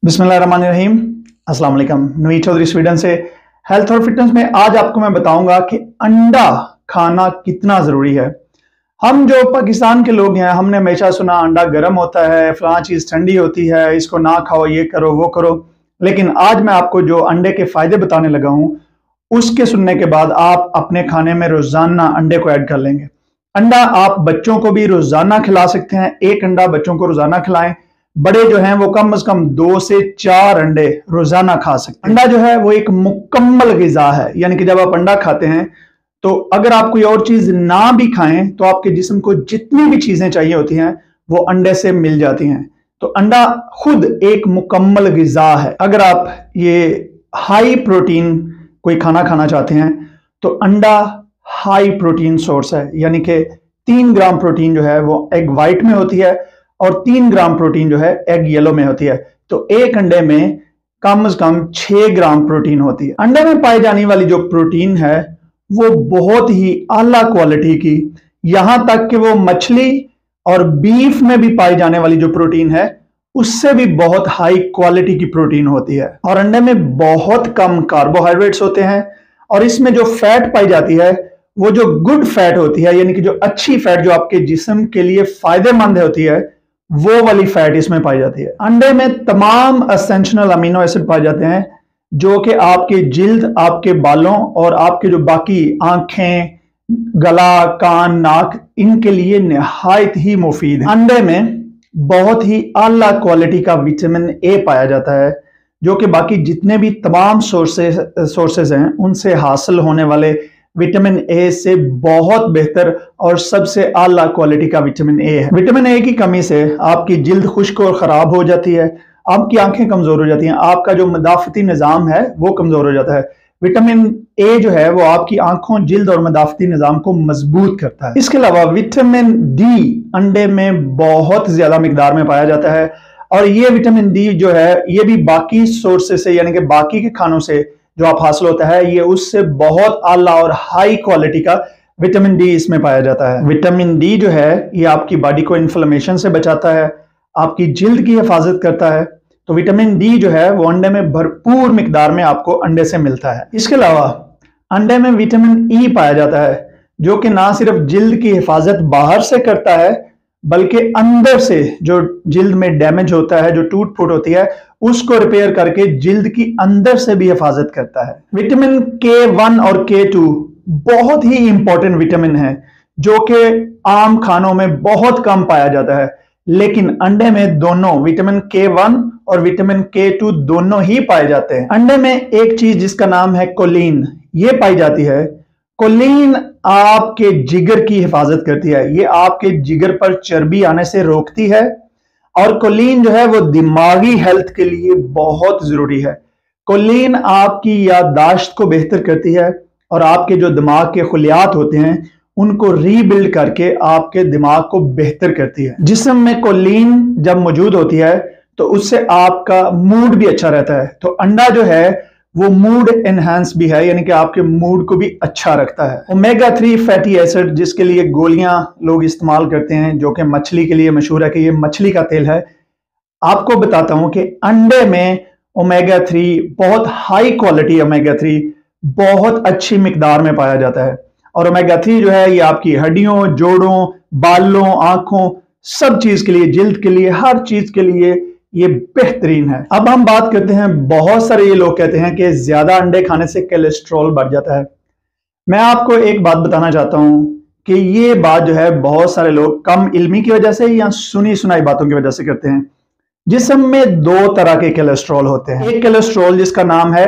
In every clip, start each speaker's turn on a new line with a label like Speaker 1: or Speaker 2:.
Speaker 1: बिस्मिल्लाहिर्रहमानिर्रहीम। अस्सलाम वालेकुम। नवीद चौधरी स्वीडन से हेल्थ और फिटनेस में आज आपको मैं बताऊंगा कि अंडा खाना कितना जरूरी है। हम जो पाकिस्तान के लोग हैं, हमने हमेशा सुना अंडा गर्म होता है, फलां चीज ठंडी होती है, इसको ना खाओ, ये करो वो करो। लेकिन आज मैं आपको जो अंडे के फायदे बताने लगा हूं, उसके सुनने के बाद आप अपने खाने में रोजाना अंडे को ऐड कर लेंगे। अंडा आप बच्चों को भी रोजाना खिला सकते हैं। एक अंडा बच्चों को रोजाना खिलाएं। बड़े जो हैं वो कम से कम 2 से 4 अंडे रोजाना खा सकते हैं। अंडा जो है वो एक मुकम्मल ग़िज़ा है, यानी कि जब आप अंडा खाते हैं तो अगर आप कोई और चीज ना भी खाएं तो आपके जिस्म को जितनी भी चीजें चाहिए होती हैं वो अंडे से मिल जाती हैं। तो अंडा खुद एक मुकम्मल ग़िज़ा है। अगर आप ये हाई प्रोटीन कोई खाना खाना चाहते हैं तो अंडा हाई प्रोटीन सोर्स है, यानी कि 3 ग्राम प्रोटीन जो है वो एग वाइट में होती है और 3 ग्राम प्रोटीन जो है एग येलो में होती है। तो एक अंडे में कम से कम 6 ग्राम प्रोटीन होती है। अंडे में पाई जाने वाली जो प्रोटीन है वो बहुत ही आला क्वालिटी की, यहां तक कि वो मछली और बीफ में भी पाई जाने वाली जो प्रोटीन है उससे भी बहुत हाई क्वालिटी की प्रोटीन होती है। और अंडे में बहुत कम कार्बोहाइड्रेट्स होते हैं और इसमें जो फैट पाई जाती है वो जो गुड फैट होती है, यानी कि जो अच्छी फैट जो आपके जिस्म के लिए फायदेमंद होती है, वो वाली फैट इसमें पाई जाती है। अंडे में तमाम एसेंशियल अमीनो एसिड पाए जाते हैं जो कि आपके जिल्द, आपके बालों और आपके जो बाकी आंखें, गला, कान, नाक, इनके लिए निहायत ही मुफीद है। अंडे में बहुत ही आला क्वालिटी का विटामिन ए पाया जाता है जो कि बाकी जितने भी तमाम सोर्सेज हैं उनसे हासिल होने वाले विटामिन ए से बहुत बेहतर और सबसे आला क्वालिटी का विटामिन ए है। विटामिन ए की कमी से आपकी जिल्द खुश्क और खराब हो जाती है, आपकी आंखें कमजोर हो जाती हैं, आपका जो मदाफती निजाम है वो कमजोर हो जाता है। विटामिन ए जो है वो आपकी आंखों, जिल्द और मदाफती निजाम को मजबूत करता है। इसके अलावा विटामिन डी अंडे में बहुत ज्यादा मिकदार में पाया जाता है और ये विटामिन डी जो है ये भी बाकी सोर्सेस से, यानी कि बाकी के खानों से जो आप हासिल होता है, ये उससे बहुत आला और हाई क्वालिटी का विटामिन डी इसमें पाया जाता है। विटामिन डी जो है ये आपकी बॉडी को इन्फ्लेमेशन से बचाता है, आपकी जिल्द की हिफाजत करता है। तो विटामिन डी जो है वो अंडे में भरपूर मिकदार में आपको अंडे से मिलता है। इसके अलावा अंडे में विटामिन ई पाया जाता है जो कि ना सिर्फ जिल्द की हिफाजत बाहर से करता है बल्कि अंदर से जो जिल्द में डैमेज होता है, जो टूट फूट होती है, उसको रिपेयर करके जिल्द की अंदर से भी हिफाजत करता है। विटामिन K1 और K2 बहुत ही इंपॉर्टेंट विटामिन है जो कि आम खानों में बहुत कम पाया जाता है, लेकिन अंडे में दोनों विटामिन K1 और विटामिन K2 दोनों ही पाए जाते हैं। अंडे में एक चीज जिसका नाम है कोलिन, ये पाई जाती है। कोलिन आपके जिगर की हिफाजत करती है, ये आपके जिगर पर चर्बी आने से रोकती है और कोलिन जो है वो दिमागी हेल्थ के लिए बहुत जरूरी है। कोलिन आपकी याददाश्त को बेहतर करती है और आपके जो दिमाग के खुलियात होते हैं उनको रीबिल्ड करके आपके दिमाग को बेहतर करती है। जिस्म में कोलिन जब मौजूद होती है तो उससे आपका मूड भी अच्छा रहता है। तो अंडा जो है वो मूड एनहांस भी है, यानी कि आपके मूड को भी अच्छा रखता है। ओमेगा 3 फैटी एसिड जिसके लिए गोलियां लोग इस्तेमाल करते हैं, जो कि मछली के लिए मशहूर है कि ये मछली का तेल है, आपको बताता हूं कि अंडे में ओमेगा 3 बहुत हाई क्वालिटी ओमेगा 3 बहुत अच्छी मिकदार में पाया जाता है। और ओमेगा 3 जो है ये आपकी हड्डियों, जोड़ों, बालों, आंखों, सब चीज के लिए, जिल्द के लिए, हर चीज के लिए ये बेहतरीन है। अब हम बात करते हैं, बहुत सारे ये लोग कहते हैं कि ज्यादा अंडे खाने से कोलेस्ट्रॉल बढ़ जाता है। मैं आपको एक बात बताना चाहता हूं कि ये बात जो है बहुत सारे लोग कम इल्मी की वजह से या सुनी सुनाई बातों की वजह से करते हैं। जिस्म में 2 तरह के कोलेस्ट्रॉल होते हैं, एक कोलेस्ट्रॉल जिसका नाम है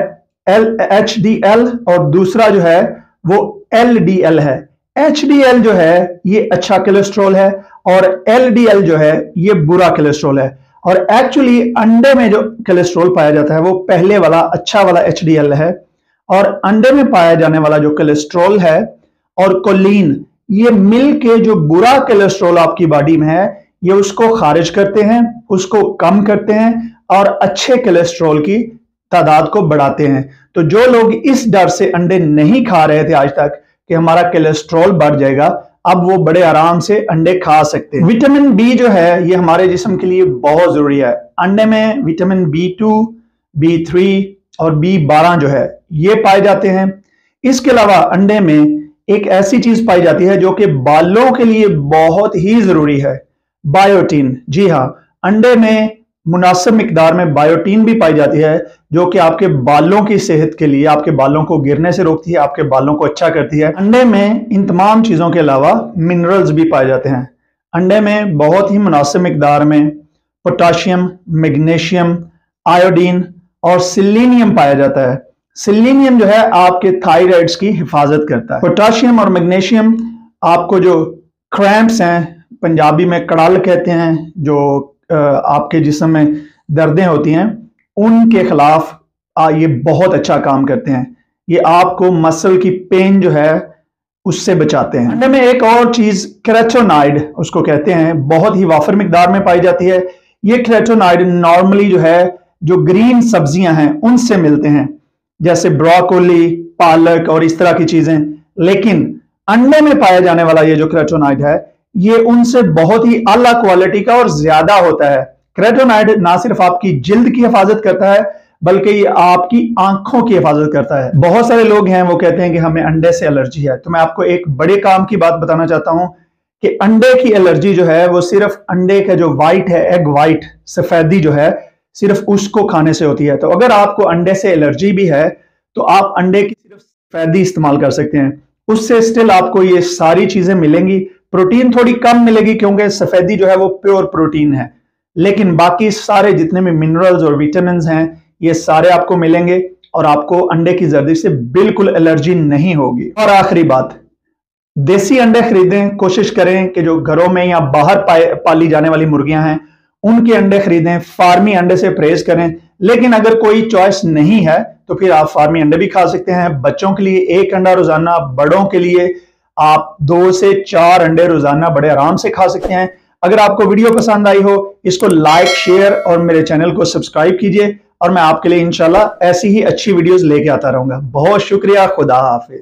Speaker 1: HDL और दूसरा जो है वो LDL है। HDL जो है ये अच्छा कोलेस्ट्रॉल है और LDL जो है ये बुरा कोलेस्ट्रॉल है। और एक्चुअली अंडे में जो कोलेस्ट्रॉल पाया जाता है वो पहले वाला अच्छा वाला HDL है और अंडे में पाया जाने वाला जो कोलेस्ट्रॉल है और कोलिन, ये मिल के जो बुरा कोलेस्ट्रॉल आपकी बॉडी में है ये उसको खारिज करते हैं, उसको कम करते हैं और अच्छे कोलेस्ट्रॉल की तादाद को बढ़ाते हैं। तो जो लोग इस डर से अंडे नहीं खा रहे थे आज तक कि हमारा कोलेस्ट्रॉल बढ़ जाएगा, अब वो बड़े आराम से अंडे खा सकते हैं। विटामिन बी जो है ये हमारे जिस्म के लिए बहुत जरूरी है। अंडे में विटामिन B2, B3 और B12 जो है ये पाए जाते हैं। इसके अलावा अंडे में एक ऐसी चीज पाई जाती है जो कि बालों के लिए बहुत ही जरूरी है, बायोटीन। जी हाँ, अंडे में मुनासिब मिकदार में बायोटीन भी पाई जाती है जो कि आपके बालों की सेहत के लिए, आपके बालों को गिरने से रोकती है, आपके बालों को अच्छा करती है। अंडे में इन तमाम चीजों के अलावा मिनरल्स भी पाए जाते हैं। अंडे में बहुत ही मुनासिब मिकदार में पोटाशियम, मैग्नीशियम, आयोडीन और सिलीनियम पाया जाता है। सिलीनियम जो है आपके थायराइड्स की हिफाजत करता है। पोटाशियम और मैग्नीशियम आपको जो क्रैम्प्स हैं, पंजाबी में कड़ाल कहते हैं, जो आपके जिस्म में दर्दें होती हैं, उनके खिलाफ ये बहुत अच्छा काम करते हैं। ये आपको मसल की पेन जो है उससे बचाते हैं। अंडे में एक और चीज कैरोटीनॉइड उसको कहते हैं, बहुत ही वाफर मिकदार में पाई जाती है। ये कैरोटीनॉइड नॉर्मली जो है जो ग्रीन सब्जियां हैं उनसे मिलते हैं, जैसे ब्रोकोली, पालक और इस तरह की चीजें। लेकिन अंडे में पाया जाने वाला ये जो कैरोटीनॉइड है ये उनसे बहुत ही आला क्वालिटी का और ज्यादा होता है। कैरोटीनॉइड ना सिर्फ आपकी जिल्द की हिफाजत करता है बल्कि ये आपकी आंखों की हिफाजत करता है। बहुत सारे लोग हैं वो कहते हैं कि हमें अंडे से एलर्जी है, तो मैं आपको एक बड़े काम की बात बताना चाहता हूं कि अंडे की एलर्जी जो है वो सिर्फ अंडे का जो वाइट है, एग वाइट, सफेदी जो है, सिर्फ उसको खाने से होती है। तो अगर आपको अंडे से एलर्जी भी है तो आप अंडे की सिर्फ सफेदी इस्तेमाल कर सकते हैं, उससे स्टिल आपको ये सारी चीजें मिलेंगी। प्रोटीन थोड़ी कम मिलेगी क्योंकि सफेदी जो है वो प्योर प्रोटीन है, लेकिन बाकी सारे जितने भी मिनरल्स और विटामिन हैं ये सारे आपको मिलेंगे और आपको अंडे की जर्दी से बिल्कुल एलर्जी नहीं होगी। और आखिरी बात, देसी अंडे खरीदें। कोशिश करें कि जो घरों में या बाहर पाली जाने वाली मुर्गियां हैं उनके अंडे खरीदें, फार्मी अंडे से परहेज करें। लेकिन अगर कोई चॉइस नहीं है तो फिर आप फार्मी अंडे भी खा सकते हैं। बच्चों के लिए 1 अंडा रोजाना, बड़ों के लिए आप 2 से 4 अंडे रोजाना बड़े आराम से खा सकते हैं। अगर आपको वीडियो पसंद आई हो, इसको लाइक, शेयर और मेरे चैनल को सब्सक्राइब कीजिए और मैं आपके लिए इंशाल्लाह ऐसी ही अच्छी वीडियोस लेके आता रहूंगा। बहुत शुक्रिया, खुदा हाफिज।